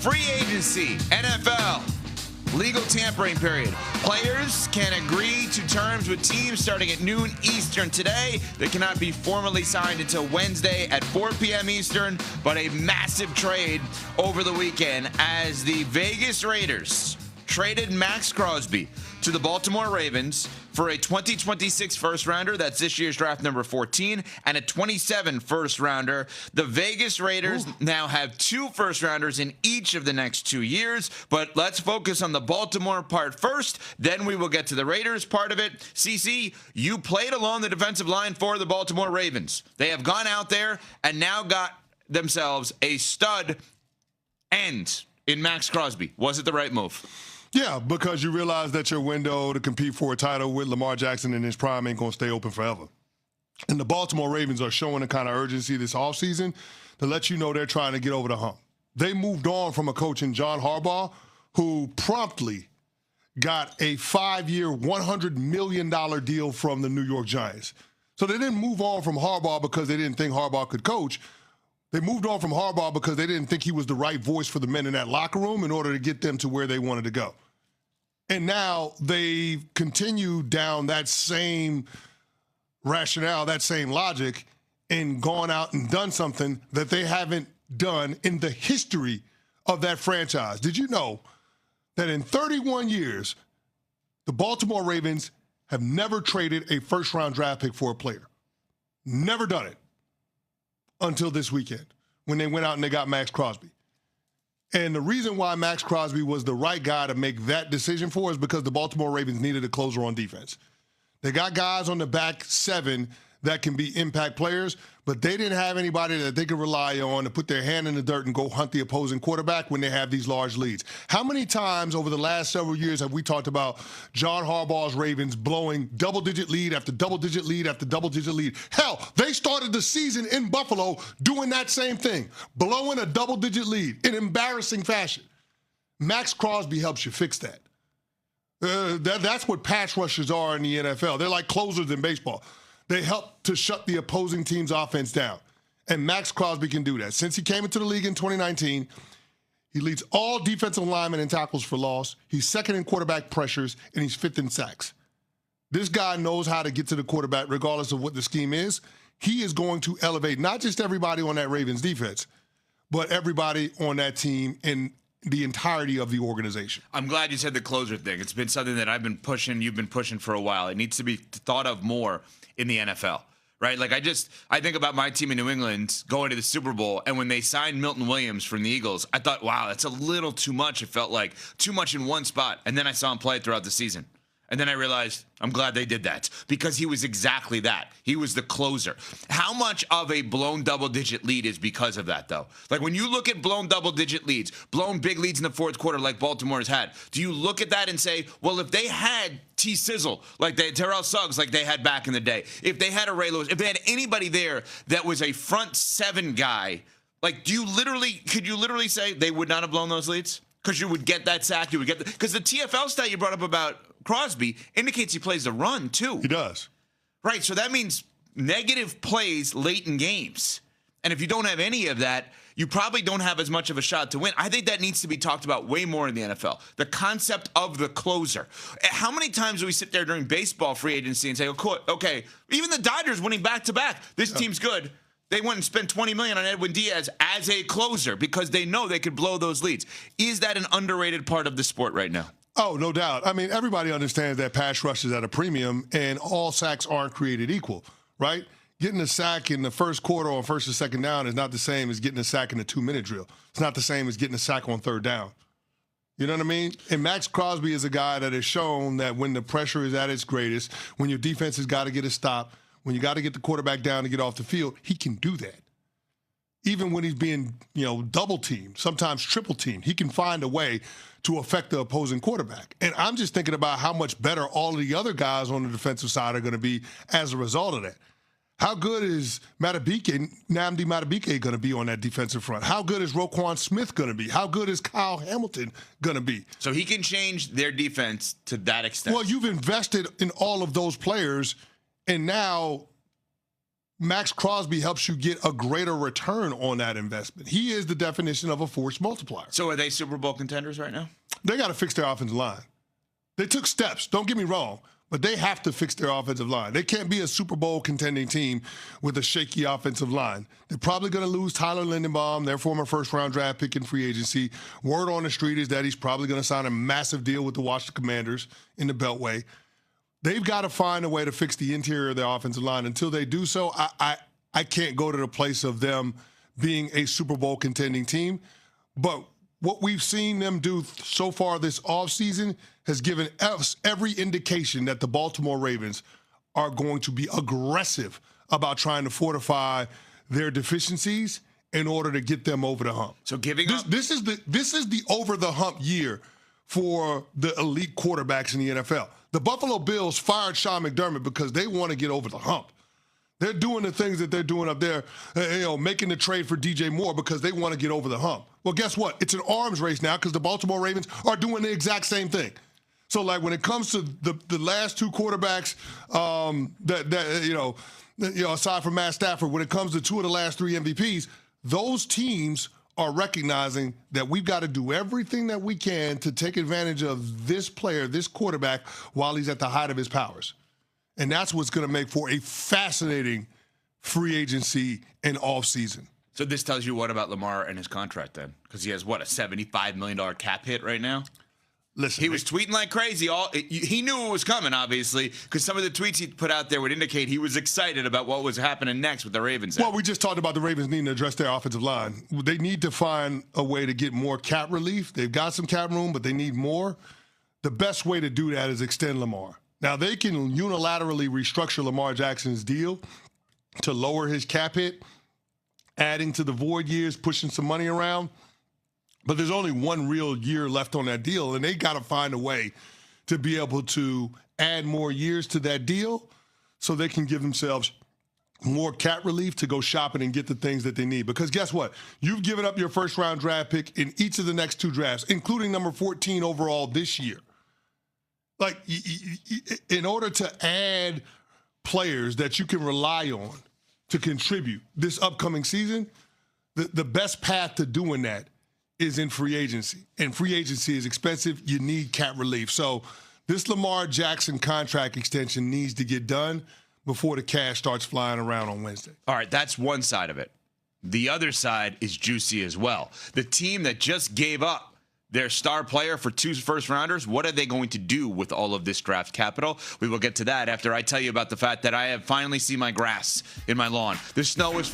Free agency, NFL, legal tampering period. Players can agree to terms with teams starting at noon Eastern today. They cannot be formally signed until Wednesday at 4 p.m. Eastern, but a massive trade over the weekend as the Vegas Raiders traded Maxx Crosby to the Baltimore Ravens for a 2026 first-rounder. That's this year's draft number 14, and a 27 first-rounder. The Vegas Raiders now have 2 first-rounders in each of the next 2 years, but let's focus on the Baltimore part first. Then we will get to the Raiders part of it. CC, you played along the defensive line for the Baltimore Ravens. They have gone out there and now got themselves a stud end in Maxx Crosby. Was it the right move? Yeah, because you realize that your window to compete for a title with Lamar Jackson in his prime ain't going to stay open forever. And the Baltimore Ravens are showing a kind of urgency this offseason to let you know they're trying to get over the hump. They moved on from a coach in John Harbaugh who promptly got a 5-year, $100 million deal from the New York Giants. So they didn't move on from Harbaugh because they didn't think Harbaugh could coach. They moved on from Harbaugh because they didn't think he was the right voice for the men in that locker room in order to get them to where they wanted to go. And now they continue down that same rationale, that same logic, and gone out and done something that they haven't done in the history of that franchise. Did you know that in 31 years, the Baltimore Ravens have never traded a first-round draft pick for a player? Never done it until this weekend when they went out and they got Maxx Crosby. And the reason why Maxx Crosby was the right guy to make that decision for is because the Baltimore Ravens needed a closer on defense. They got guys on the back 7 that can be impact players, but they didn't have anybody that they could rely on to put their hand in the dirt and go hunt the opposing quarterback when they have these large leads. How many times over the last several years have we talked about John Harbaugh's Ravens blowing double-digit lead after double-digit lead after double-digit lead? Hell, they started the season in Buffalo doing that same thing, blowing a double-digit lead in embarrassing fashion. Maxx Crosby helps you fix that. That's what pass rushers are in the NFL. They're like closers in baseball. They help to shut the opposing team's offense down. And Maxx Crosby can do that. Since he came into the league in 2019, he leads all defensive linemen in tackles for loss. He's second in quarterback pressures, and he's 5th in sacks. This guy knows how to get to the quarterback regardless of what the scheme is. He is going to elevate not just everybody on that Ravens defense, but everybody on that team in the entirety of the organization. I'm glad you said the closer thing. It's been something that I've been pushing, you've been pushing for a while. It needs to be thought of more in the NFL, right? Like I think about my team in New England going to the Super Bowl, and when they signed Milton Williams from the Eagles, I thought, wow, that's a little too much. It felt like too much in one spot. And then I saw him play throughout the season. And then I realized I'm glad they did that because he was exactly that. He was the closer. How much of a blown double-digit lead is because of that, though? Like when you look at blown double-digit leads, blown big leads in the fourth quarter like Baltimore has had, do you look at that and say, well, if they had T-Sizzle, like Terrell Suggs, like they had back in the day, if they had a Ray Lewis, if they had anybody there that was a front 7 guy, like could you literally say they would not have blown those leads? Because you would get that sack, because the TFL stat you brought up about Crosby indicates he plays the run too. He does. Right, so that means negative plays late in games. And if you don't have any of that, you probably don't have as much of a shot to win. I think that needs to be talked about way more in the NFL. The concept of the closer. How many times do we sit there during baseball free agency and say, okay, even the Dodgers winning back-to-back, this team's good. They went and spent $20 million on Edwin Diaz as a closer because they know they could blow those leads. Is that an underrated part of the sport right now? Oh, no doubt. I mean, everybody understands that pass rush is at a premium, and all sacks aren't created equal, right? Getting a sack in the first quarter on first or second down is not the same as getting a sack in the 2-minute drill. It's not the same as getting a sack on third down. You know what I mean? And Maxx Crosby is a guy that has shown that when the pressure is at its greatest, when your defense has got to get a stop, when you got to get the quarterback down to get off the field, he can do that. Even when he's being, double teamed, sometimes triple teamed, he can find a way to affect the opposing quarterback. And I'm just thinking about how much better all of the other guys on the defensive side are going to be as a result of that. How good is Nnamdi Madubuike going to be on that defensive front? How good is Roquan Smith going to be? How good is Kyle Hamilton going to be? So he can change their defense to that extent. Well, you've invested in all of those players, and now Maxx Crosby helps you get a greater return on that investment. He is the definition of a force multiplier. So are they Super Bowl contenders right now? They got to fix their offensive line. They took steps, don't get me wrong, but they have to fix their offensive line. They can't be a Super Bowl contending team with a shaky offensive line. They're probably going to lose Tyler Lindenbaum, their former first-round draft pick in free agency. Word on the street is that he's probably going to sign a massive deal with the Washington Commanders in the Beltway. They've got to find a way to fix the interior of their offensive line. Until they do so, I can't go to the place of them being a Super Bowl contending team. But what we've seen them do so far this offseason has given us every indication that the Baltimore Ravens are going to be aggressive about trying to fortify their deficiencies in order to get them over the hump. So giving up. This is the over the hump year for the elite quarterbacks in the NFL. The Buffalo Bills fired Sean McDermott because they want to get over the hump. They're doing the things that they're doing up there, making the trade for DJ Moore because they want to get over the hump. Well, guess what? It's an arms race now because the Baltimore Ravens are doing the exact same thing. So, like, when it comes to the last two quarterbacks, aside from Matt Stafford, when it comes to two of the last three MVPs, those teams are recognizing that we've got to do everything that we can to take advantage of this player, this quarterback, while he's at the height of his powers. And that's what's going to make for a fascinating free agency and offseason. So this tells you what about Lamar and his contract then? Because he has, a $75 million cap hit right now? Listen, he was tweeting like crazy. He knew it was coming, obviously, because some of the tweets he put out there would indicate he was excited about what was happening next with the Ravens. Well, we just talked about the Ravens needing to address their offensive line. They need to find a way to get more cap relief. They've got some cap room, but they need more. The best way to do that is extend Lamar. Now, they can unilaterally restructure Lamar Jackson's deal to lower his cap hit, adding to the void years, pushing some money around. But there's only one real year left on that deal, and they got to find a way to be able to add more years to that deal so they can give themselves more cap relief to go shopping and get the things that they need. Because guess what? You've given up your first-round draft pick in each of the next two drafts, including number 14 overall this year. Like, in order to add players that you can rely on to contribute this upcoming season, the best path to doing that is in free agency. And free agency is expensive. You need cap relief. So this Lamar Jackson contract extension needs to get done before the cash starts flying around on Wednesday. All right, that's one side of it. The other side is juicy as well. The team that just gave up their star player for 2 first-rounders, what are they going to do with all of this draft capital? We will get to that after I tell you about the fact that I have finally seen my grass in my lawn. The snow is